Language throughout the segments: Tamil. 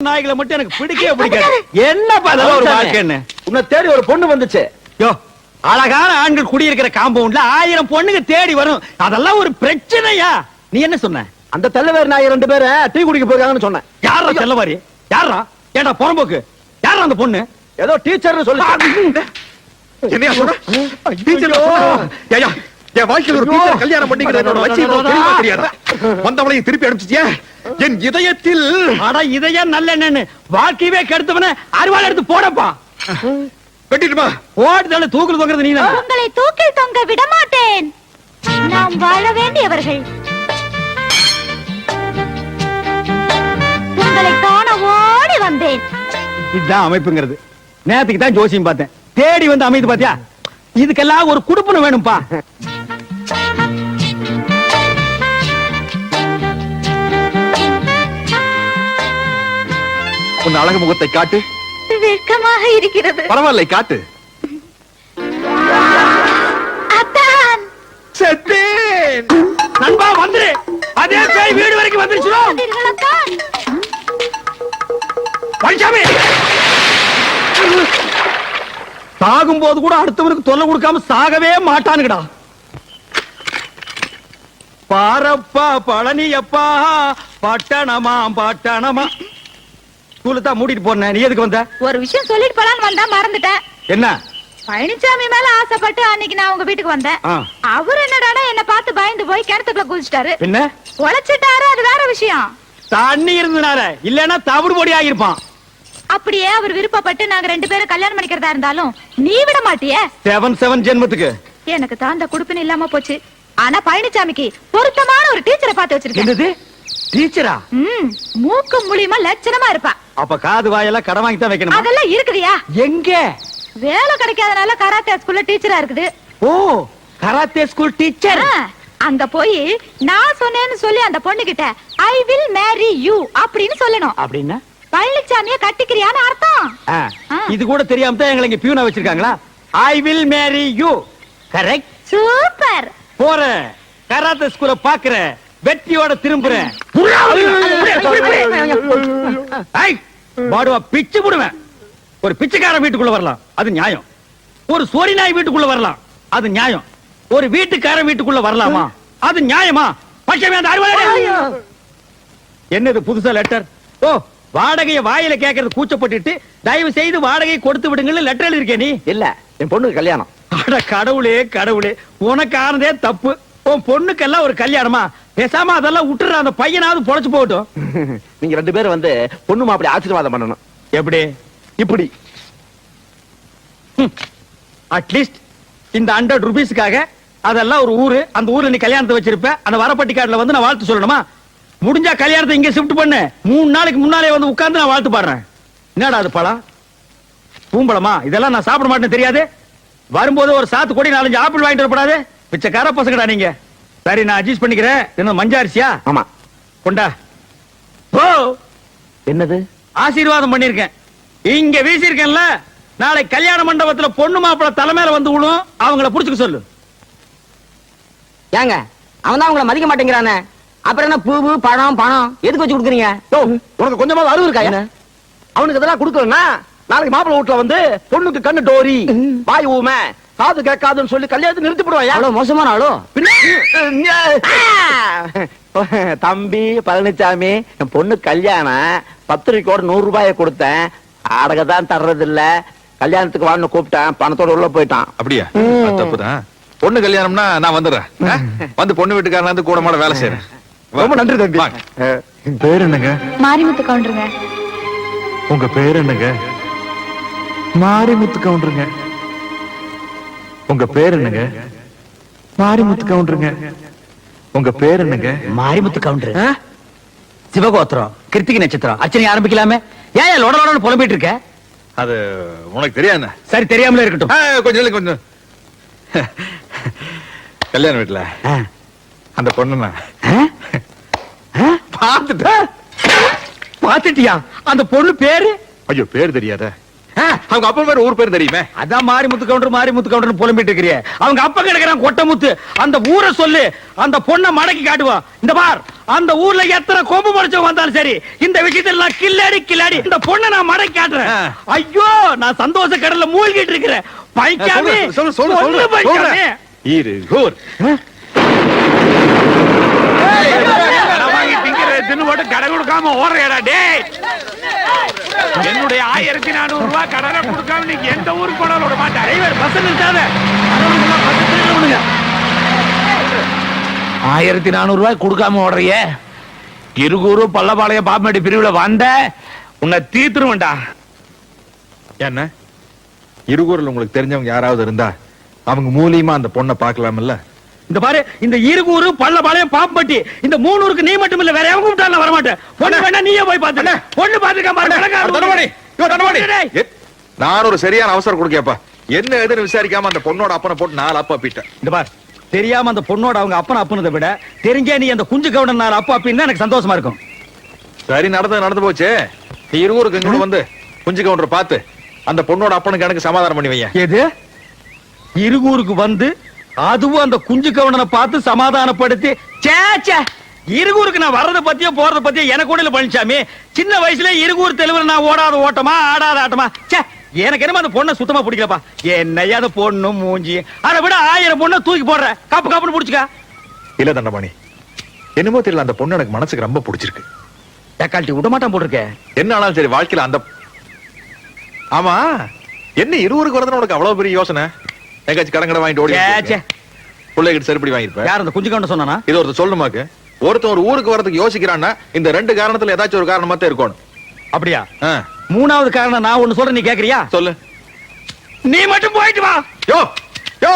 நாய்களை மட்டும் எனக்கு பிடிக்கவே பிடிக்காது. என்னப்பா அதெல்லாம் ஒரு வாழ்க்கைன்னு? உன்னை தேடி ஒரு பொண்ணு வந்துச்சு. யோ, அழகான ஆண்கள் குடியிருக்கிற காம்பவுண்ட்ல 1000 பொண்ணுங்க தேடி வரும். அதெல்லாம் ஒரு பிரச்சனையா? நீ என்ன சொன்ன? அந்த தெல்லவேர் நாய் 2 பேரை டீ குடிக்க போயிருக்காங்கன்னு சொன்னேன். யாரா தெல்லவாரி? யாரா? ஏடா புறம்போக்கு? யாரா அந்த பொண்ணு? ஏதோ டீச்சர்னு சொல்லி என்னையா சொல்ற? டீச்சர் ஏயா என் வாழ்க்கையில் ஒரு டீச்சர் கல்யாணம் பண்ணிக்கிறதோட லட்சியம் தெரியவே தெரியாதா? வந்தவளையும் திருப்பி அனுப்பிச்சிட்டியா? என் இதயத்தில் அட இதயம் நல்ல என்னன்னு வாழ்க்கையவே கெடுத்தவன அறுவாள் எடுத்து போடப்பா. வெட்டிடுமா? ஓடுதல தூக்குல தொங்குறது நீ. உங்களை தூக்கில் தொங்க விட மாட்டேன். நாம் வாழ வேண்டியவர்கள். உங்களை காண ஓடி வந்தேன். இதுதான் அமைப்புங்கிறது. நேத்துக்கு தான் ஜோசியம் பார்த்தேன். தேடி வந்து அமைது பாத்தியா? இதுக்கெல்லாம் ஒரு குடுப்பன வேணும்பா. உன் அழகு முகத்தை காட்டு. வெட்கமாக இருக்கிறது. பரவாயில்லை, காட்டு. அத்தான். செத்தேன். நண்பா வந்துரு. அதே பேய் வீடு வரைக்கும் வந்துருச்சுடா. அத்தான். பஞ்சாமி சாகும் போது கூட அடுத்தவனுக்கு தொல்லை கொடுக்காம சாகவே மாட்டானுங்கடா. பாரப்பா பழனியப்பா பட்டணமா பட்டணமா. ஸ்கூலுக்கு தான் மூடிட்டு போறேன். நீ எதுக்கு வந்த? ஒரு விஷயம் சொல்லிட்டு போலான்னு வந்தா மறந்துட்டேன். என்ன? பழனிசாமி மேல ஆசைப்பட்டு அன்னைக்கு நான் உங்க வீட்டுக்கு வந்தேன். அவர் என்னடானா என்ன பார்த்து பயந்து போய் கிணத்துக்குள்ள குதிச்சிட்டாரு. என்ன? உழைச்சிட்டாரு, அது வேற விஷயம். தண்ணி இருந்தனால இல்லன்னா தவிடு பொடி ஆகிருப்பான். அப்படியே அவர் விருப்பப்பட்டு நாங்க 2 பேரும் கல்யாணம் பண்ணிக்கிறதா இருந்தாலும் நீ விட மாட்டியே. 7 ஜென்மத்துக்கு எனக்கு தான் அந்த குடுப்பின இல்லாம போச்சு. ஆனா பழனிசாமிக்கு பொருத்தமான ஒரு டீச்சரை பார்த்து வச்சிருக்கேன். என்னது? டீச்சரா? மூக்கு மூலியமா லட்சணமா இருப்பா. அப்ப காது வாயெல்லாம் கடன் வாங்கி தான் வைக்கணும். அதெல்லாம் இருக்குதியா? எங்க? வேலை கிடைக்காதனால கராத்தே ஸ்கூல்ல டீச்சரா இருக்குது. ஓ, கராத்தே ஸ்கூல் டீச்சர். அங்க போய் நான் சொன்னேன்னு சொல்லி அந்த பொண்ணு கிட்ட ஐ வில் மேரி யூ அப்படின்னு சொல்லணும். அப்படின்னா பழனிசாமிய கட்டிக்கிறியான்னு அர்த்தம். இது கூட தெரியாம தான் எங்களை இங்க பியூனா வச்சிருக்காங்களா? I will marry you. Correct. Super. போற கராத்தே ஸ்கூல பாக்குற வெற்றியோட திரும்புறேன். பாடுவா பிச்சு போடுவேன். ஒரு பிச்சைக்கார வீட்டுக்குள்ள வரலாம், அது நியாயம். ஒரு சோரி நாய் வீட்டுக்குள்ள வரலாம், அது நியாயம். ஒரு வீட்டுக்கார வீட்டுக்குள்ள வரலாமா? அது நியாயமா? பட்சமே அந்த அறுவடை. என்னது புதுசா லெட்டர்? ஓ, வாடகையை வாயில கேட்கறது கூச்சப்பட்டுட்டு தயவு செய்து வாடகை கொடுத்து விடுங்கன்னு லெட்டர் எழுதிருக்கே நீ. இல்ல, என் பொண்ணுக்கு கல்யாணம். அட கடவுளே கடவுளே, உனக்கு ஆனதே தப்பு. உன் பொண்ணுக்கெல்லாம் ஒரு கல்யாணமா? பேசாம அதெல்லாம் விட்டுற, அந்த பையனாவது பொழைச்சு போகட்டும். நீங்க 2 பேரும் வந்து பொண்ணு மாப்பிள்ளை ஆசீர்வாதம் பண்ணணும். எப்படி? இப்படி அட்லீஸ்ட் இந்த 100 ரூபீஸ்க்காக அதெல்லாம் ஒரு ஊரு, அந்த ஊர்ல நீ கல்யாணத்தை வச்சிருப்ப. அந்த வரப்பட்டி கார்டுல வந்து நான் வாழ்த்து சொல்லணுமா? முடிஞ்சா கல்யாணத்தை இங்க ஷிஃப்ட் பண்ணு. 3 நாளைக்கு முன்னாலே வந்து உட்கார்ந்து நான் வாழ்த்து பாடுறேன். என்னடா அது பழம்? பூம்பழமா? இதெல்லாம் நான் சாப்பிட மாட்டேன் தெரியாது? வரும்போது ஒரு சாத்து கொடி 4-5 ஆப்பிள் வாங்கிட்டு வரப்படாது? பிச்சைக்கார பசங்கடா நீங்க. சரி, நான் அட்ஜஸ்ட் பண்ணிக்கிறேன். என்ன மஞ்சாரிசியா? ஆமா. கொண்டா. ஓ, என்னது? ஆசீர்வாதம் பண்ணிருக்கேன். இங்க வீசிருக்கேன்ல, நாளை கல்யாண மண்டபத்துல பொண்ணு மாப்பிள தலைமையில வந்து விழும். அவங்கள புடிச்சுக்க சொல்லு. ஏங்க, அவன் தான் உங்களை மதிக்க மாட்டேங்கிறானே. அப்புறம் என்ன பூவு பழம் பணம் எதுக்கு வச்சு கொடுக்குறீங்க? உனக்கு கொஞ்சமாவது அறிவு இருக்கா? என்ன அவனுக்கு இதெல்லாம் கொடுக்கலன்னா நாளைக்கு மாப்பிள்ளை வீட்டுல வந்து பொண்ணுக்கு கண்ணு டோரி, வாய் ஊமை, காது கேட்காதுன்னு சொல்லி கல்யாணத்தை நிறுத்தி போடுவாயா? அவ்வளவு மோசமான ஆளோ? தம்பி பழனிசாமி, என் பொண்ணு கல்யாணம் பத்திரிக்கையோட 100 ரூபாயை கொடுத்தேன். அடகதான் தர்றது இல்ல. கல்யாணத்துக்கு வான்னு கூப்பிட்டேன், பணத்தோட உள்ள போயிட்டான். அப்படியா? தப்புதான். பொண்ணு கல்யாணம்னா நான் வந்துடுறேன். வந்து பொண்ணு வீட்டுக்காரன் வந்து கூட மாட வேலை செய்யறேன். ரொம்ப நன்றி தம்பி. பேர் என்னங்க? மாரிமுத்து கவுண்டருங்க. உங்க பேர் என்னங்க? மாரிமுத்து கவுண்டருங்க. உங்க பேர் என்னங்க? மாரிமுத்து கவுண்டருங்க. உங்க பேர் என்னங்க? மாரிமுத்து கவுண்டர். சிவகோத்திரம், கிருத்திகை நட்சத்திரம். அர்ச்சனை ஆரம்பிக்கலாமே. ஏன் லொட லொடன்னு புலம்பிட்டு இருக்க? அது உனக்கு தெரியாது. சரி, தெரியாமலே இருக்கட்டும். கொஞ்சம் கல்யாண வீட்டுல அந்த பொண்ணு பாத்துட்டியா? அந்த பொண்ணு பேரு? ஐயோ, பேர் தெரியாத? அவங்க அப்பா பேர் ஊர் பேர் தெரியுமே. அதான் மாரிமுத்து கவுண்டர் புலம்பிட்டு இருக்கிறியே. அவங்க அப்பா கிடக்குறான் கொட்டமுத்து. அந்த ஊரை சொல்லு, அந்த பொண்ணை மடக்கி காட்டுவா. இந்த பார், அந்த ஊர்ல எத்தனை கொம்பு முடிச்சவங்க வந்தாலும் சரி, இந்த விஷயத்துல நான் கில்லாடி இந்த பொண்ணை நான் மடக்கி காட்டுறேன். ஐயோ, நான் சந்தோஷ கடல்ல மூழ்கிட்டு இருக்கிறேன். பைக்காமே சொல்லு பைக்காமே இருகூர். கடை கொடுக்காம ஓடுறா டேய். என்னுடைய 1400 ரூபாய் கடனை கொடுக்காம நீங்க எந்த ஊருக்கு போனாலும் விட மாட்டேன். பஸ் நிறுத்தாத. 1400 ரூபாய் கொடுக்காம ஓடுறிய. இருகூரு பள்ளபாளையம் பாப்பமேடு பிரிவுல வந்த உன்னை தீத்துருவேன்டா. என்ன இருகூர்ல உங்களுக்கு தெரிஞ்சவங்க யாராவது இருந்தா அவங்க மூலியமா அந்த பொண்ணை பார்க்கலாம்ல? இந்த பாரு, இந்த இருகூரு பள்ளபாளையம் பாப்பட்டி இந்த 3 ஊருக்கு நீ மட்டும் இல்ல, வேற எவங்க கூப்பிட்டாலும் வர மாட்டேன். பொண்ணு வேணா நீயே போய் பாத்து. பொண்ணு பாத்துக்க. நான் ஒரு சரியான அவசரம் கொடுக்கப்பா. என்ன எதுன்னு விசாரிக்காம அந்த பொண்ணோட அப்பனை போட்டு 4 அப்பா பீட்டேன். இந்த பார், தெரியாம அந்த பொண்ணோட அவங்க அப்பனை அப்புனதை விட தெரிஞ்சே நீ அந்த குஞ்சு கவுடன் 4 அப்பா அப்படின்னு எனக்கு சந்தோஷமா இருக்கும். சரி, நடந்து போச்சு. நீ இருகூருக்கு இங்க வந்து குஞ்சு கவுண்டரை பார்த்து அந்த பொண்ணோட அப்பனுக்கு எனக்கு சமாதானம் பண்ணி வைய. எது? இருகூருக்கு வந்து அதுவும் அந்த குஞ்சு கவுண்டனை பார்த்து சமாதானப்படுத்தி? சேச்சே, இருகூருக்கு நான் வர்றத பத்தியோ போறத பத்தியோ எனக்கு கூட இல்ல பழனிசாமி. சின்ன வயசுல இருகூர் தெலுங்குல நான் ஓடாத ஓட்டமா ஆடாத ஆட்டமா. சே, எனக்கு என்னமா அந்த பொண்ணை சுத்தமா பிடிக்கலப்பா. என்னையா அந்த பொண்ணு மூஞ்சி, அதை விட 1000 பொண்ணை தூக்கி போடுற. கப்புன்னு புடிச்சுக்க. இல்ல தண்டபாணி, என்னமோ தெரியல, அந்த பொண்ணு எனக்கு மனசுக்கு ரொம்ப பிடிச்சிருக்கு. தக்காளி விட மாட்டான் போட்டிருக்க. என்ன ஆனாலும் சரி, வாழ்க்கையில அந்த ஆமா என்ன இருவருக்கு வரதுன்னு உனக்கு அவ்வளவு பெரிய யோசனை? எங்காச்சும் கடங்கடை வாங்கிட்டு ஓடி பிள்ளைகிட்ட செருப்படி வாங்கிருப்பேன். யார் அந்த குஞ்சு கவுண்டன் சொன்னானா? இது ஒருத்தர் சொல்லுமாக்கு. ஒருத்தன் ஒரு ஊருக்கு வரதுக்கு யோசிக்கிறான்னா இந்த 2 காரணத்துல ஏதாச்சும் ஒரு காரணமா தான் இருக்கணும். அப்படியா? 3வது காரணம் நான் ஒண்ணு சொல்றேன், நீ கேக்குறியா? சொல்லு. நீ மட்டும் போயிட்டு வா. யோ யோ,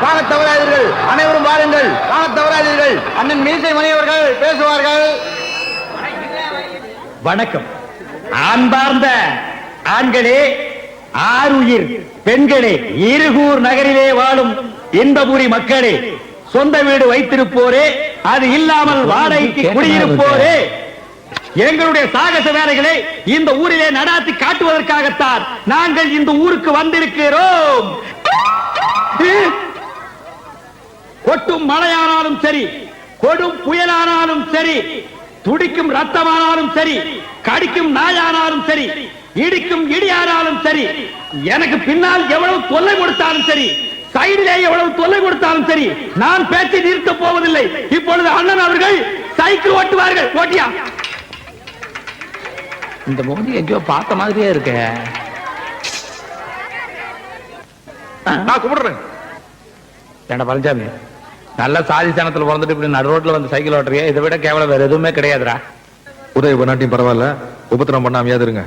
காணத் தவறாதீர்கள், அனைவரும் வாருங்கள். காணத் தவறாதீர்கள், அண்ணன் மீசை மணியவர்கள் பேசுவார்கள். வணக்கம். அன்பார்ந்த ஆண்களே, ஆருயிர் பெண்களே, இருகூர் நகரிலே வாழும் இன்பபுரி மக்களே, சொந்த வீடு வைத்திருப்போரே, அது இல்லாமல் வாடகைக்கு குடியிருப்போரே, எங்களுடைய சாகச வேலைகளை இந்த ஊரிலே நடாத்தி காட்டுவதற்காகத்தான் நாங்கள் இந்த ஊருக்கு வந்திருக்கிறோம். கொட்டும் மழையானாலும் சரி, கொடும் புயலானாலும் சரி, துடிக்கும் ரத்தமானாலும் சரி, கடிக்கும் நாயானாலும் சரி, இடிக்கும் இடியானாலும் சரி, எனக்கு பின்னால் எவ்வளவு தொல்லை கொடுத்தாலும் சரி, சைடிலே எவ்வளவு தொல்லை கொடுத்தாலும் சரி, நான் பேச்சை நிறுத்தப் போவதில்லை. இப்பொழுது அண்ணன் அவர்கள் சைக்கிள் ஓட்டுவார்கள். ஓட்டியா? இந்த மோதி எங்கேயோ பார்த்த மாதிரியே இருக்கு. நான் கும்பிடுறேன். ஏண்டா பழனிசாமி, நல்ல சாதி சனத்துல பிறந்துட்டு இப்படி நடு ரோட்ல வந்து சைக்கிள் ஓட்டுறியா? இதை விட கேவலம் வேற எதுவுமே கிடையாதுடா. உதவி பண்ணாட்டியும் பரவாயில்ல, உபத்திரம் பண்ணாமையாவது இருங்க.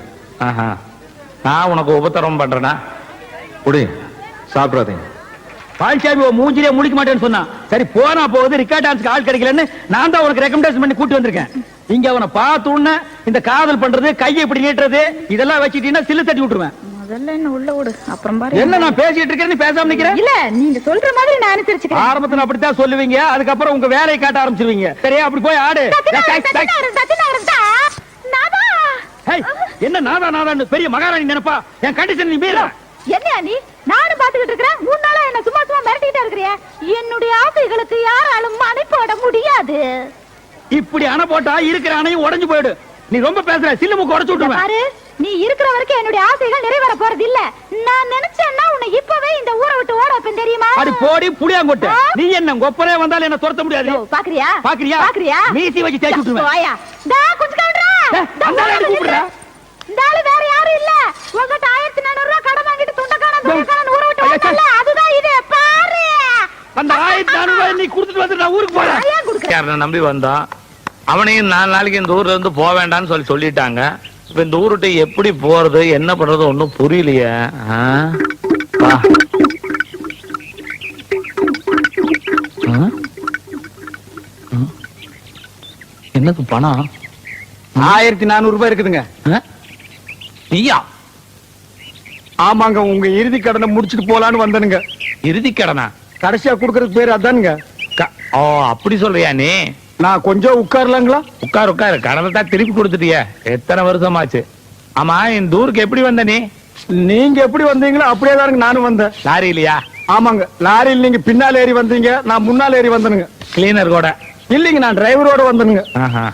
நான் உனக்கு உபத்திரம் பண்றேனா? குடி, சாப்பிடாதீங்க. பால்சாமி மூஞ்சிலே முழிக்க மாட்டேன்னு சொன்னான். சரி, போனா போகுது, ரிக்கார்ட் டான்ஸ்க்கு ஆள் கிடைக்கலன்னு நான் தான் உனக்கு ரெக்கமெண்டேஷன் பண்ணி கூட்டி வந்திருக்கேன். இங்க அவனை பார்த்த உடனே இந்த காதல் பண்றது, கையை இப்படி நீட்டுறது, இதெல்லாம் வச்சுட்டீங்கன்னா சில்லு தட்டி விட்டுருவேன். முதல்ல என்ன உள்ள விடு, அப்புறம் பாரு. என்ன நான் பேசிட்டு இருக்கேன், நீ பேசாம நிக்கிறேன்? இல்ல, நீங்க சொல்ற மாதிரி நான் அனுசரிச்சுக்கிறேன். ஆரம்பத்துல அப்படித்தான் சொல்லுவீங்க, அதுக்கப்புறம் உங்க வேலையை காட்ட ஆரம்பிச்சிருவீங்க. சரியா? அப்படி போய் ஆடு. என்ன நாதான்னு பெரிய மகாராணி நினைப்பா? என் கண்டிஷன் நீ மீற. என்ன நீ? நானும் பாத்துக்கிட்டு இருக்கிறேன். 3 நாளா என்ன சும்மா மிரட்டிட்டே இருக்கிறியா? என்னுடைய ஆசைகளுக்கு யாராலும் அணை போட முடியாது. இப்படி அணை போட்டா இருக்கிற அணையும் உடைஞ்சு போயிடு. நீ ரொம்ப பேசுற, சில்லு மூக்கு உடைச்சு விட்டுருவேன். பாரு, நீ இருக்கிற வரைக்கும் என்னுடைய ஆசைகள் நிறைவேற போறது இல்ல. நான் நினைச்சேன்னா உன்னை இப்பவே இந்த ஊரை விட்டு ஓட வைப்பேன், தெரியுமா? அடி போடி புளியாங்கொட்டு. நீ என்ன கொப்பரே வந்தாலும் என்ன துரத்த முடியாது. பாக்குறியா? பாக்குறியா? பாக்குறியா? மீசி வச்சு தேய்ச்சு விட்டுருவேன். வாயா. டா கொஞ்சம் கவுண்டரா. கூப்பிடுற. இந்தால வேற யாரும் இல்ல. உங்கட்ட 1400 ரூபாய் கடன் வாங்கிட்டு துண்டக்காரன் ஊரை விட்டு ஓடல. அதுதான் இது, பாரு. அந்த 1400 ரூபாய் நீ கொடுத்துட்டு வந்து நான் ஊருக்கு போறேன். யாரை நம்பி வந்தான், அவனையும் 4 நாளைக்கு இந்த ஊர்ல இருந்து போக வேண்டாம்னு சொல்லிட்டாங்க. இப்ப இந்த ஊருட்டு எப்படி போறது, என்ன பண்றது ஒண்ணும் புரியலையே. என்னது பணம்? 1400 ரூபாய் இருக்குதுங்க. நீயா? ஆமாங்க, உங்க இறுதி கடனை முடிச்சிட்டு போலான்னு வந்தனுங்க. இறுதி கடனா? கடைசியா குடுக்கறதுக்கு பேரு அதானுங்க. ஓ, அப்படி சொல்றியா நீ? நான் கொஞ்சம் உட்காரலாங்களா? உட்காரு கடனை தான் திருப்பி கொடுத்துட்டிய. எத்தனை வருஷமாச்சு? ஆமா, இந்த ஊருக்கு எப்படி வந்த நீ? நீங்க எப்படி வந்தீங்களோ அப்படியே தானுங்க நானும் வந்தேன். லாரி இல்லையா? ஆமாங்க, லாரியில் நீங்க பின்னால் ஏறி வந்தீங்க, நான் முன்னால் ஏறி வந்தனுங்க. கிளீனர் கூட? இல்லைங்க, நான் டிரைவரோட வந்தனுங்க. ஆஹா.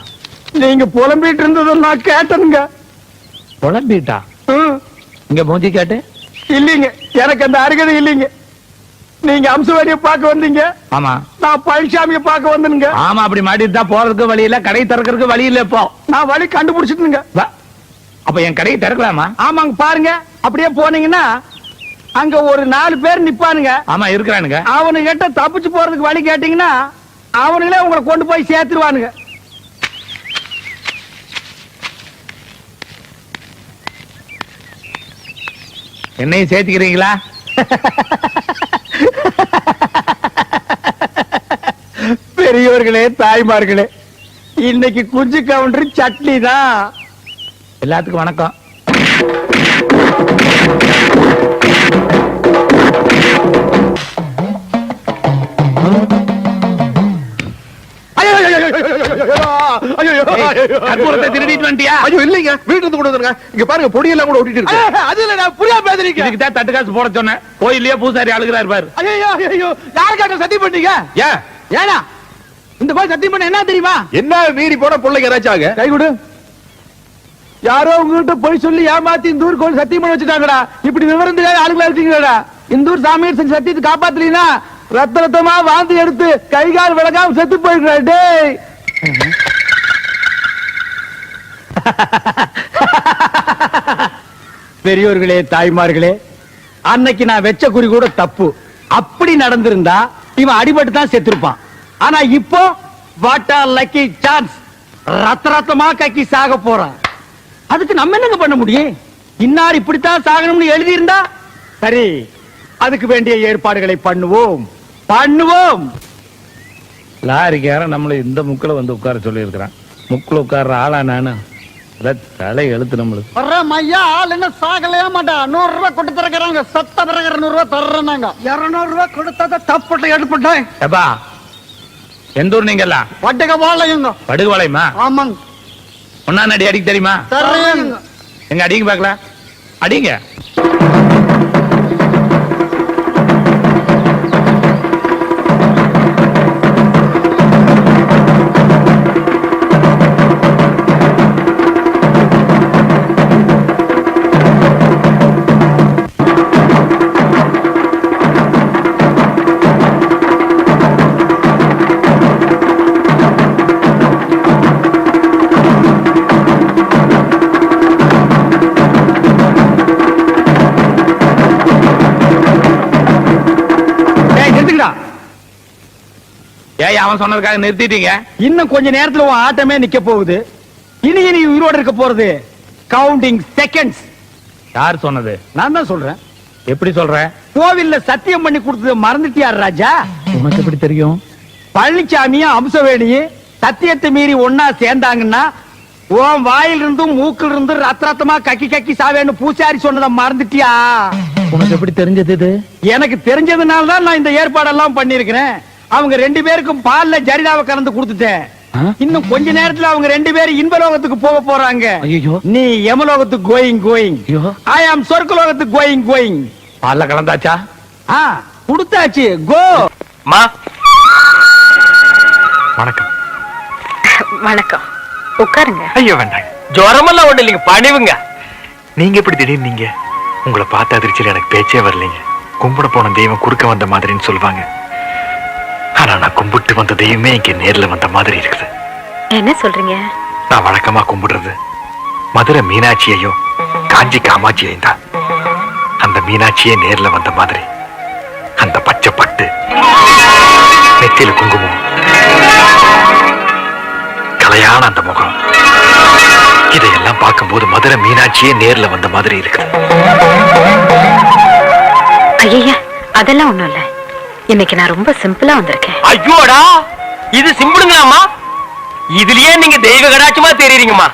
நீங்க புலம்பிட்டு இருந்ததை நான் கேட்டனுங்க. குழம்பிட்டா? இங்க மூஞ்சி கேட்டு? இல்லைங்க, எனக்கு அந்த அருகதை இல்லைங்க. நீங்க அம்சவாடிய பார்க்க வந்தீங்க, ஆமா. நான் பழனிசாமிய பார்க்க வந்தனுங்க. ஆமா, அப்படி மாட்டிட்டு தான் போறதுக்கு வழி இல்ல, கடை திறக்கிறதுக்கு வழி இல்ல. இப்போ நான் வழி கண்டுபிடிச்சிட்டுங்க. அப்ப என் கடையை திறக்கலாமா? ஆமாங்க, பாருங்க, அப்படியே போனீங்கன்னா அங்க ஒரு 4 பேர் நிப்பானுங்க. ஆமா, இருக்கிறானுங்க. அவனு கிட்ட தப்பிச்சு போறதுக்கு வழி கேட்டீங்கன்னா அவனுங்களே உங்களை கொண்டு போய் சேர்த்துருவானுங்க. என்னையும் சேர்த்துக்கிறீங்களா? பெரியவர்களே, தாய்மார்களே, இன்னைக்கு குஞ்சு கவுண்டர் சட்னி தான். எல்லாத்துக்கும் வணக்கம். கற்பூரத்தை திருடிட்டு வந்துட்டியா? ஐயோ இல்லைங்க, வீட்டுல இருந்து கொண்டு வந்துருங்க. இங்க பாருங்க, பொடியெல்லாம் கூட ஒட்டிட்டு இருக்கு. அது இல்ல, நான் புரியா பேசுறீங்க. இதுக்கு தான் தட்டு காசு போட சொன்னேன். கோயில்லயே பூசாரி அழுகிறாரு பாரு. ஐயோ, யாருக்காக சத்தியம் பண்ணீங்க? ஏன் ஏனா இந்த மாதிரி சத்தியம் பண்ண என்ன தெரியுமா? என்ன மீறி போன பிள்ளைங்க ஏதாச்சும் ஆக? கை கொடு. யாரோ உங்ககிட்ட போய் சொல்லி ஏமாத்தி இந்த ஊர் கோயில் சத்தியம் பண்ண வச்சுட்டாங்கடா. இப்படி விவரம் தெரியாத ஆளுங்களா இருக்கீங்கடா. இந்த ஊர் சாமியார் செஞ்ச சத்தியத்தை காப்பாத்தலீனா ரத்த ரத்தமா வாந்தி எடுத்து கை கால் விளக்காம செத்து போயிருக்கா. டேய், பெரியோர்களே, தாய்மார்களே, அன்னைக்கு நான் வெச்ச குறி கூட தப்பு. அப்படி நடந்திருந்தா இவன் அடிபட்டு தான் செத்துருப்பான். ஆனா இப்போ வாட் ஆர் லக்கி சான்ஸ், ரத்த ரத்தமா கக்கி சாக போறான். அதுக்கு நம்ம என்னங்க பண்ண முடியும்? இன்னார் இப்படித்தான் சாகணும்னு எழுதி இருந்தா சரி, அதுக்கு வேண்டிய ஏற்பாடுகளை பண்ணுவோம். லாரிக்காரன் நம்மள இந்த முக்குல வந்து உட்கார சொல்லி இருக்கிறான். முக்குல உட்கார்ற ஆளா நானு? தலை எழுத்து நம்மளுக்கு. ஆள் என்ன சாகலையா மாட்டா. 100 ரூபாய் கொடுத்து தரக்குறாங்க. சத்த பிறகு 200 ரூபாய் தர்றாங்க. 200 ரூபாய் கொடுத்தத தப்புட்ட எடுப்பட்டேன். எப்பா, எந்த ஊர் நீங்க எல்லாம்? வட்டகபாளையங்க. படுகுவாளையமா? ஆமாங்க. ஒன்னா நடி அடிக்க தெரியுமா? தர்றேங்க. எங்க அடிங்க பாக்கலாம், அடிங்க. ஏய், அவன் சொன்னதுக்காக நிறுத்திட்டீங்க? இன்னும் கொஞ்ச நேரத்துல உன் ஆட்டமே நிக்க போகுது. இனி உயிரோட இருக்க போறது கவுண்டிங் செகண்ட்ஸ். யார் சொன்னது? நான் தான் சொல்றேன். எப்படி சொல்ற? கோவில்ல சத்தியம் பண்ணி கொடுத்தது மறந்துட்டியார் ராஜா? உனக்கு எப்படி தெரியும்? பழனிசாமியும் அம்சவேணியும் சத்தியத்தை மீறி ஒன்னா சேர்ந்தாங்கன்னா உன் வாயில் இருந்தும் மூக்கில் இருந்து ரத்த ரத்தமா கக்கி கக்கி சாவேன்னு பூசாரி சொன்னதை மறந்துட்டியா? உனக்கு எப்படி தெரிஞ்சது இது? எனக்கு தெரிஞ்சதுனால தான் நான் இந்த ஏற்பாடெல்லாம் பண்ணிருக்கிறேன். அவங்க 2 பேருக்கும் பால்ல ஜரிதாவை கலந்து கொடுத்துட்டேன். இன்னும் கொஞ்ச நேரத்துல அவங்க 2 பேரும் இன்பலோகத்துக்கு போக போறாங்க. நீ யமலோகத்துக்கு கோயிங். ஐ ஆம் சொர்க்கலோகத்துக்கு கோயிங். பால்ல கலந்தாச்சா? கொடுத்தாச்சு. கோ. மா, வணக்கம். வணக்கம், உட்காருங்க. ஐயோ வேண்டாங்க, ஜுரமெல்லாம் ஒண்ணு இல்லைங்க, பணிவுங்க. நீங்க எப்படி திடீர்னு நீங்க? உங்களை பார்த்த அதிர்ச்சியில் எனக்கு பேச்சே வரலைங்க. கும்பிட போன தெய்வம் குறுக்க வந்த மாதிரின்னு சொல்லுவாங்க. ஆனா நான் கும்பிட்டு வந்த தெய்வமே இங்க நேர்ல வந்த மாதிரி இருக்குது. என்ன சொல்றீங்க? நான் வழக்கமா கும்பிடுறது மதுரை மீனாட்சியையும் காஞ்சி காமாட்சியையும் தான். அந்த மீனாட்சியே நேர்ல வந்த மாதிரி அந்த பச்சை பட்டு, நெத்தியில குங்குமம், கலையான அந்த முகம், இதையெல்லாம் பார்க்கும்போது மதுரை மீனாட்சியே நேர்ல வந்த மாதிரி இருக்கு. ஐயா, அதெல்லாம் ஒண்ணும் இல்ல. இன்னைக்கு நான் ரொம்ப சிம்பிளா வந்திருக்கேன். ஐயோடா, இது சிம்பிளுங்களாமா? இதுலயே நீங்க தெய்வ கடாட்சமா தெரியுறீங்கம்மா.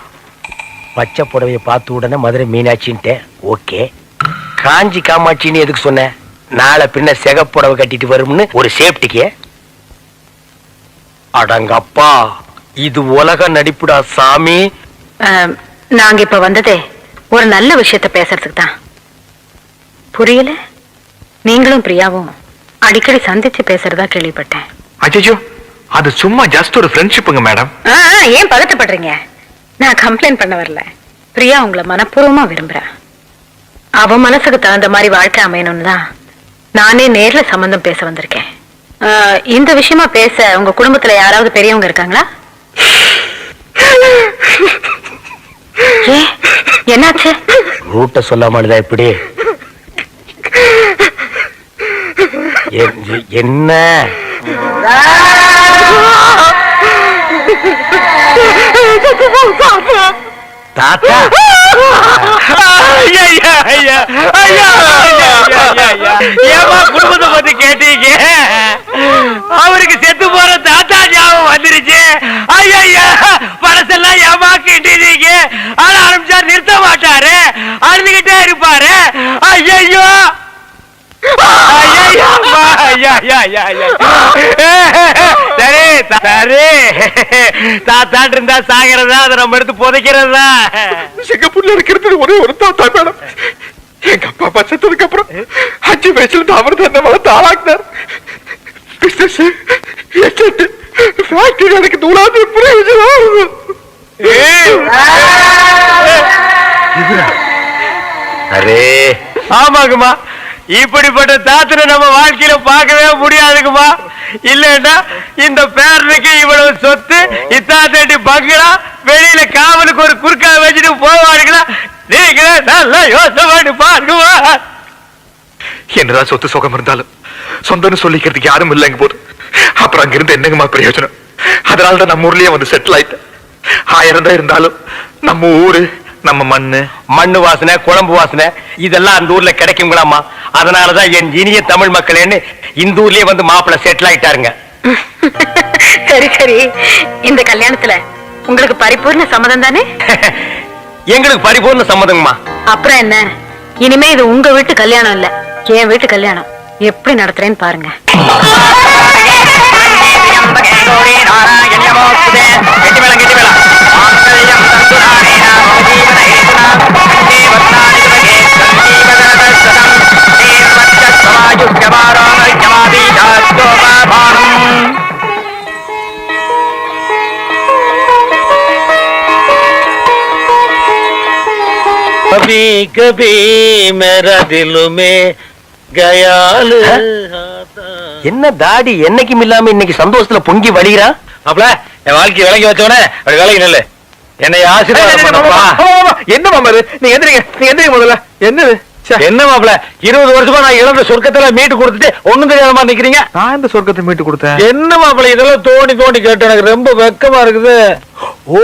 பச்சை புடவைய பார்த்த உடனே மதுரை மீனாட்சின்ட்டு ஓகே. காஞ்சி காமாட்சின்னு எதுக்கு சொன்ன? நாளை பின்ன சிகப்புடவை கட்டிட்டு வரும்னு ஒரு சேஃப்டிக்கு. அடங்கப்பா, இது உலக நடிப்புடா சாமி. நாங்க இப்ப வந்ததே ஒரு நல்ல விஷயத்த பேசுறதுக்கு தான். புரியல. நீங்களும் பிரியாவும் அடிக்கடி சந்திச்சு பேசுறதா கேள்விப்பட்டேன். அச்சோ, அது சும்மா ஜஸ்ட் ஒரு ஃப்ரெண்ட்ஷிப்புங்க மேடம். ஏன் பதட்டப்படுறீங்க? நான் கம்ப்ளைண்ட் பண்ண வரல. பிரியா உங்களை மனப்பூர்வமா விரும்புறா. அவ மனசுக்கு தகுந்த மாதிரி வாழ்க்கை அமையணும்னு தான் நானே நேர்ல சம்பந்தம் பேச வந்திருக்கேன். இந்த விஷயமா பேச உங்க குடும்பத்துல யாராவது பெரியவங்க இருக்காங்களா? என்னாச்சு? ரூட்ட சொல்லாமலுதான் இப்படி என்ன? தாத்தா ஏமா குடும்பத்தை பத்தி கேட்டீங்க? அவருக்கு செத்து போற தாத்தா ஞாபகம் வந்துருச்சு. ஐயா பழசெல்லாம் ஏமா கேட்டீங்க? ஆனா ஆரம்பிச்சா நிறுத்த மாட்டாரு, அழுதுகிட்டே இருப்பாரு. ஐயோ சரி சரி, தாத்தாட்டு இருந்தா சாகிறதா, அதை நம்ம எடுத்து புதைக்கிறதா? சிங்கப்பூர்ல இருக்கிறது ஒரே ஒரு தாத்தா மேடம். எங்க அப்பா அப்பா செத்ததுக்கு அப்புறம் 5 வயசுல இருந்து அவர் தான் வளர்த்து ஆளாக்குனார். பிசினஸ் ஃபேக்டரி எனக்கு தூளாது பிரயோஜனம். அரே ஆமாங்கம்மா, இப்படிப்பட்ட தாத்தனை நம்ம வாழ்க்கையில பார்க்கவே முடியாதுங்கம்மா. இல்லன்னா இந்த பேரனுக்கு இவ்வளவு சொத்து, இத்தாத்தேட்டி பங்களா, வெளியில காவலுக்கு ஒரு குறுக்கா வச்சுட்டு போவாருங்களா? நீங்களே நல்லா யோசனை பண்ணி பாருங்கம்மா. என்னதான் சொத்து சுகம் இருந்தாலும் சொந்தம்னு சொல்லிக்கிறதுக்கு யாரும் இல்லைங்க போது அப்புறம் அங்கிருந்து என்னங்கம்மா பிரயோஜனம்? அதனாலதான் நம்ம ஊர்லயே வந்து செட்டில் ஆயிட்டேன். 1000 தான் இருந்தாலும் நம்ம ஊரு, நம்ம மண்ணு வாசனை, குழம்பு வாசனை இதெல்லாம் அந்த ஊர்ல கிடைக்குங்களாமா. அதனாலதான் என் இனிய தமிழ் மக்களேன்னு இந்த ஊர்லயே வந்து மாப்பிள்ளை செட்டில் ஆயிட்டாருங்க. சரி சரி, இந்த கல்யாணத்துல உங்களுக்கு பரிபூர்ண சம்மதம் தானே? எங்களுக்கு பரிபூர்ண சம்மதங்கம்மா. அப்புறம் என்ன, இனிமே இது உங்க வீட்டு கல்யாணம் இல்ல, என் வீட்டு கல்யாணம். எப்படி நடத்துறேன்னு பாருங்க. कभी कभी मेरा दिल में गयाल. என்ன தாடி என்னைக்கும் இல்லாம இன்னைக்கு சந்தோஷத்துல பொங்கி வழிகிறான்? அப்பல என் வாழ்க்கை விலகி வச்சவனே அப்படி விலகி நில்லு. என்னை ஆசீர்வாதம் பண்ணப்பா. என்ன மாமா இது? நீங்க எந்திரிங்க முதல்ல. என்னது என்ன மாப்பிள, 20 வருஷமா நான் இழந்த சொர்க்கத்துல மீட்டு கொடுத்துட்டு ஒண்ணும் தெரியாத மாதிரி நிக்கிறீங்க. நான் இந்த சொர்க்கத்தை மீட்டு கொடுத்தேன். என்ன மாப்பிள இதெல்லாம் தோண்டி தோண்டி கேட்டு எனக்கு ரொம்ப வெக்கமா இருக்குது. ஓ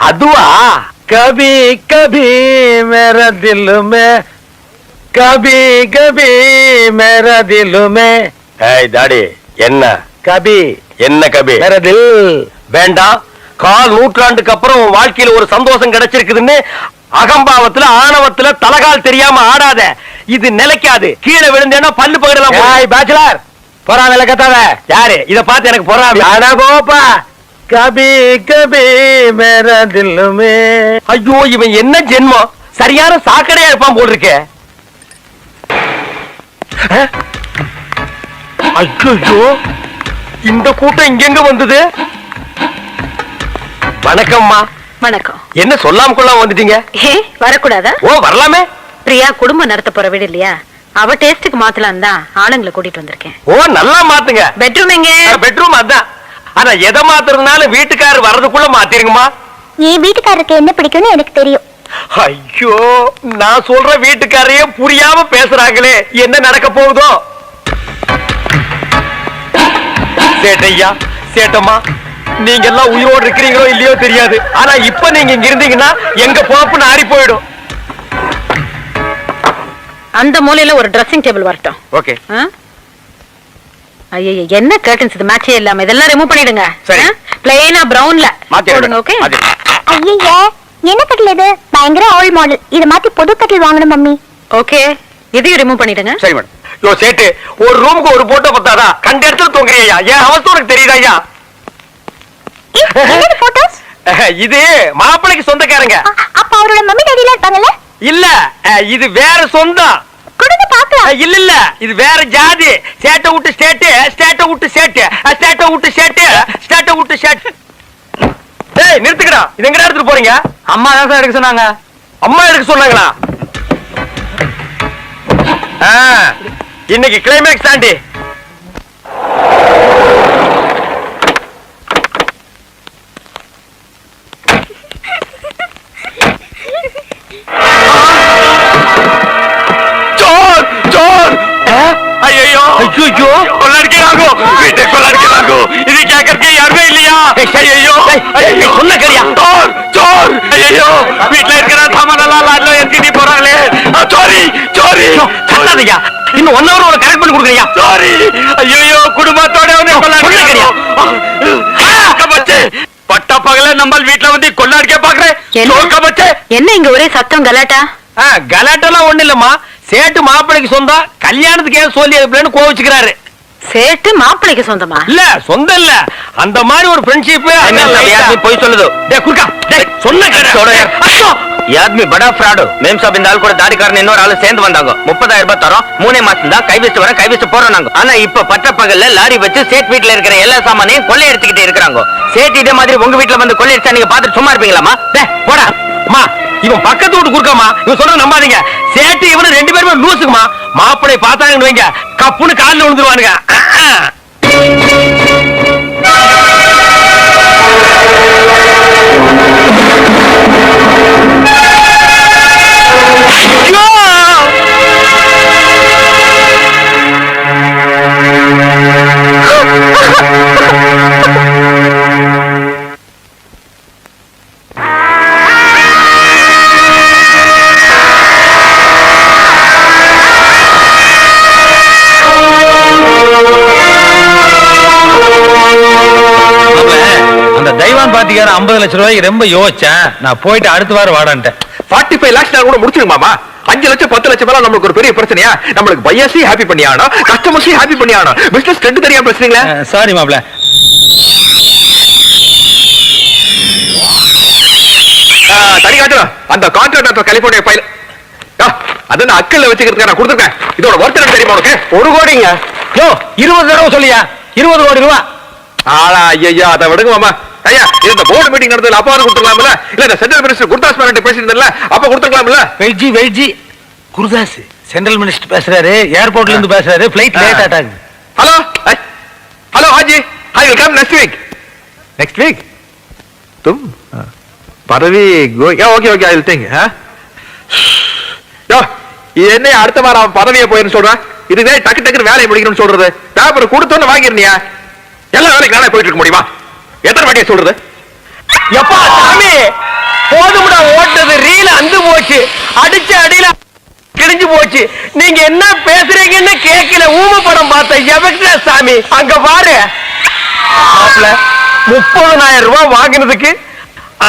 அதுவா? கபி கபி மேரா தில் மே, கபி கபி மேரா தில் மே. ஏய் தாடி என்ன கபி? என்ன கபி? மேரா தில் வேண்டாம். கால் நூற்றாண்டுக்கு அப்புறம் உன் வாழ்க்கையில ஒரு சந்தோஷம் கிடைச்சிருக்குதுன்னு அகம்பாவத்துல ஆணவத்துல தலகால் தெரியாம ஆடாத. இது நிலைக்காது. கீழே விழுந்தேன்னா பல்லு பகிரலாம். பேச்சுலர் பொறா விளக்கத்தாவ யாரு இத பார்த்து எனக்கு பொறா கோப்பா. கபி கபி மேரா தில் மே. ஐயோ இவன் என்ன ஜென்மம், சரியான சாக்கடையா இருப்பான் போல் இருக்கே. ஐயோ இந்த கூட்டம் இங்கெங்க வந்தது? வணக்கம்மா. வணக்கம். என்ன சொல்லாம கொள்ளாம வந்துட்டீங்க? வரக்கூடாதா? ஓ வரலாமே. பிரியா குடும்பம் நடத்த போற வீடு இல்லையா, அவ டேஸ்டுக்கு மாத்தலாம் தான் ஆளுங்களை கூட்டிட்டு வந்திருக்கேன். ஓ நல்லா மாத்துங்க. பெட்ரூம் எங்க? பெட்ரூம் அதான். ஆனா எதை மாத்துறதுனால வீட்டுக்காரர் வர்றதுக்குள்ள மாத்திருங்கம்மா. என் வீட்டுக்காரருக்கு என்ன பிடிக்கும்னு எனக்கு தெரியும். ஐயோ நான் சொல்ற வீட்டுக்காரையே புரியாம பேசுறாங்களே, என்ன நடக்க போகுதோ? சேட்டையா சேட்டம்மா, நீங்க எல்லாம் உயிரோடு இருக்கிறீங்களோ இல்லையோ தெரியாது. ஆனா இப்ப நீங்க இங்க இருந்தீங்கன்னா எங்க போப்புன்னு ஆறி போயிடும். அந்த மூலையில ஒரு ட்ரெஸ்ஸிங் டேபிள் வரட்டும். ஓகே. ஐயோ என்ன கர்டன்ஸ் இது மேட்சே இல்லாம, இதெல்லாம் ரிமூவ் பண்ணிடுங்க. சரி. பிளெயினா பிரவுன்ல போடுங்க. ஓகே. ஐயோ என்ன கட்டில் இது? பயங்கர ஓல்ட் மாடல். இத மாத்தி புது கட்டில் வாங்கணும் மம்மி. ஓகே, இதையும் ரிமூவ் பண்ணிடுங்க. சரி மேடம். யோ சேட்டு, ஒரு ரூமுக்கு ஒரு போட்டோ பத்தாதா? கண்ட இடத்துல தூங்குறியா? என் அவஸ்தை உனக்கு தெரியுதா ஐயா? என்னது போட்டோஸ்? இது மாப்பிளைக்கு சொந்தக்காரங்க. அப்ப அவரோட மம்மி டாடி எல்லாம் இருப்பாங்கல்ல? இல்ல இது வேற சொந்தம். கொடுங்க மாப்பிள இல்ல இல்ல இது வேற ஜாதி. சேட்டை விட்டு ஸ்டேட், ஸ்டேட்டை விட்டு சேட்டு, ஸ்டேட்டை விட்டு சேட்டு, ஸ்டேட்டை விட்டு சேட்டு. டேய் நிறுத்துக்கடா. இது எங்கடா எடுத்துட்டு போறீங்க? அம்மா தான் சார் எடுக்க சொன்னாங்க. அம்மா எடுக்க சொன்னாங்களா? இன்னைக்கு கிளைமேக்ஸ் தாண்டி. ஐயோ ஐயோ கொள்ளடிக்கிறாங்க, வீட்டை கொள்ளடிக்கிறாங்க. இது கேட்கறதுக்கு யாருமே இல்லையா? ஐயோ சொன்ன கரியா சோர் சோர். ஐயோ வீட்டுல இருக்கிற சாமானெல்லாம் லாட்ல ஏத்திட்டு போறாங்களே. சோரி சோரி சொல்லாதீங்க. இன்னும் 1 hour கரெக்ட் பண்ணி கொடுக்குறியா? சோரி. ஐயோ குடும்பத்தோட வந்து கொள்ளடிக்கிறாங்க. பட்ட பகல நம்ம வீட்டுல வந்து கொள்ளடிக்க பாக்குறேன். என்ன இங்க ஒரே சத்தம் கலாட்டா? கலாட்டெல்லாம் ஒண்ணு இல்லம்மா. சேட்டு மாப்பிளைக்கு சொந்தம், கல்யாணத்துக்கு ஏன் சொல்லி அனுப்பலன்னு கோவிச்சுக்கிறாரு. சேட்டு மாப்பிளைக்கு சொந்தமா? இல்ல சொந்தம் இல்ல, அந்த மாதிரி ஒரு ஃப்ரெண்ட்ஷிப். போய் சொல்லுது. சொன்ன ஆத்மி படா ஃப்ராடு. மேம் சாப் இந்த ஆள் கூட தாடிக்காரன் இன்னொரு ஆளு சேர்ந்து வந்தாங்க. 30,000 ரூபாய் தரோம். 3 மாசம் தான் கை வச்சு வர கை வச்சு போறோம் நாங்க. ஆனா இப்ப பட்ட பகல்ல லாரி வச்சு சேட் வீட்டுல இருக்கிற எல்லா சாமானையும் கொள்ளை எடுத்துக்கிட்டு இருக்காங்க. சேட் இதே மாதிரி உங்க வீட்டுல வந்து கொள்ளை அடிச்சா நீங்க பாத்துட்டு சும்மா இருப்பீங்களாமா? போடா அம்மா. இவன் பக்கத்து வீட்டு குறுக்கமா. இவன் சொல்ற நம்பாதீங்க. சேட்டு இவனு 2 பேருமே லூசுக்குமா. மாப்பிளை பார்த்தாங்கன்னு வைங்க, கப்புன்னு காலில் விழுந்துருவானுங்க. பாத்திக்கார 50 லட்சம் ரூபாய்க்கு ரொம்ப யோசிச்சேன். நான் போயிட்டு அடுத்த வாரம் வாடான்ட்டேன். 45 lakhs கூட முடிச்சிருமாமா. 5 லட்சம் 10 லட்சம் எல்லாம் நமக்கு ஒரு பெரிய பிரச்சனையா? நம்மளுக்கு பையர்ஸையும் ஹாப்பி பண்ணி ஆகணும், கஸ்டமர்ஸையும் ஹாப்பி பண்ணி ஆகணும். பிசினஸ் ரெண்டு தெரியாம பேசுறீங்களா? சாரி மாப்ள. தனி காட்டுறோம். அந்த கான்ட்ராக்டர் கலிபோர்னியா ஃபைல் அத நான் அக்கல்ல வச்சுக்கிறதுக்கு நான் கொடுத்துருக்கேன். இதோட ஒருத்தர் தெரியுமா உனக்கு? 1 கோடிங்க. யோ 20 தடவை சொல்லியா? 20 கோடி ரூபா. ஆளா ஐயா, அதை விடுங்க மாமா. ஐயா இந்த போர்டு மீட்டிங் நடந்ததுல அப்பா கொடுத்துக்கலாம்ல? இல்ல இந்த சென்ட்ரல் மினிஸ்டர் குர்தாஸ் மேனன் பேசியிருந்தல அப்ப கொடுத்துக்கலாம்ல? வெயிட்ஜி குருதாஸ் சென்ட்ரல் மினிஸ்டர் பேசுறாரு, ஏர்போர்ட்ல இருந்து பேசுறாரு, ஃளைட் லேட் ஆட்டாங்க. ஹலோ ஹலோ ஹாஜி, I will come next week तुम பதவி okay okay I will think. யோ என்ன அடுத்த வாரம் அவன் பதவியை போயின்னு சொல்றான். இதுவே டக்கு டக்குன்னு வேலையை முடிக்கணும்னு சொல்றது. பேப்பர் கொடுத்தோன்னு வாங்கிருந்தியா? எல்லா வேலைக்கு நானே போயிட்டு இருக்க முடியுமா? எத்தனை வாட்டியை சொல்றது? எப்பா சாமி போதும்டா, ஓட்டது ரீல அந்து போச்சு, அடிச்ச அடியில கிழிஞ்சு போச்சு. நீங்க என்ன பேசுறீங்கன்னு கேட்கல. ஊம படம் பார்த்த எவக்டா சாமி. அங்க பாரு 30,000 ரூபாய் வாங்கினதுக்கு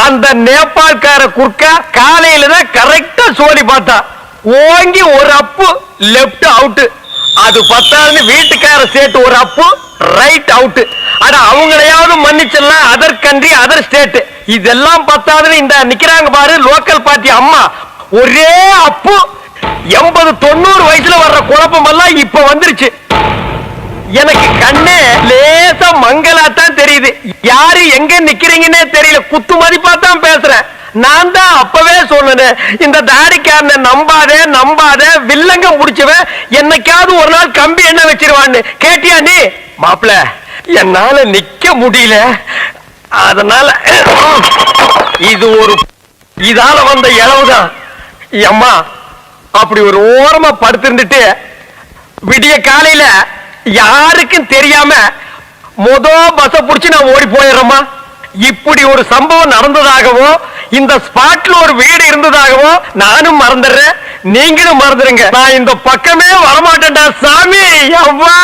அந்த நேபாள்கார குர்க்கா காலையில தான் கரெக்டா சோழி பார்த்தா ஓங்கி ஒரு அப்பு லெப்ட் அவுட். அது பத்தாதுன்னு வீட்டுக்கார சேர்த்து ஒரு அப்பு ரைட் அவுட். ஆனா அவங்களையாவது மன்னிச்சிடலாம், அதர் கண்ட்ரி அதர் ஸ்டேட். இதெல்லாம் பத்தாதுன்னு இந்த நிக்கிறாங்க பாரு லோக்கல் பார்ட்டி அம்மா, ஒரே அப்பு 80-90 வயசுல வர்ற குழப்பம் எல்லாம் இப்ப வந்துருச்சு. எனக்கு கண்ணே லேசா மங்கலாத்தான் தெரியுது. யாரு எங்க நிக்கிறீங்கன்னே தெரியல. குத்து மதிப்பா தான் பேசுறேன். நான் தான் அப்பவே சொன்னேன், இந்த தாடிக்காரனை நம்பாத வில்லங்க முடிச்சவன் என்னைக்காவது ஒரு நாள் கம்பி என்ன வச்சிருவான்னு. கேட்டியா நீ? மாப்பிள என்னால நிக்க முடியல, அதனால இது ஒரு இதால வந்த இளவுதான். அம்மா அப்படி ஒரு ஓரமா படுத்திருந்துட்டு விடிய காலையில யாருக்கும் தெரியாம பஸ்ஸ புடிச்சு நான் ஓடி போயிடுறேம்மா. இப்படி ஒரு சம்பவம் நடந்ததாகவோ இந்த ஸ்பாட்ல ஒரு வீடு இருந்ததாகவோ நானும் மறந்துடுறேன், நீங்களும் மறந்துடுங்க. நான் இந்த பக்கமே வரமாட்டேன்டா சாமி. அவ்வா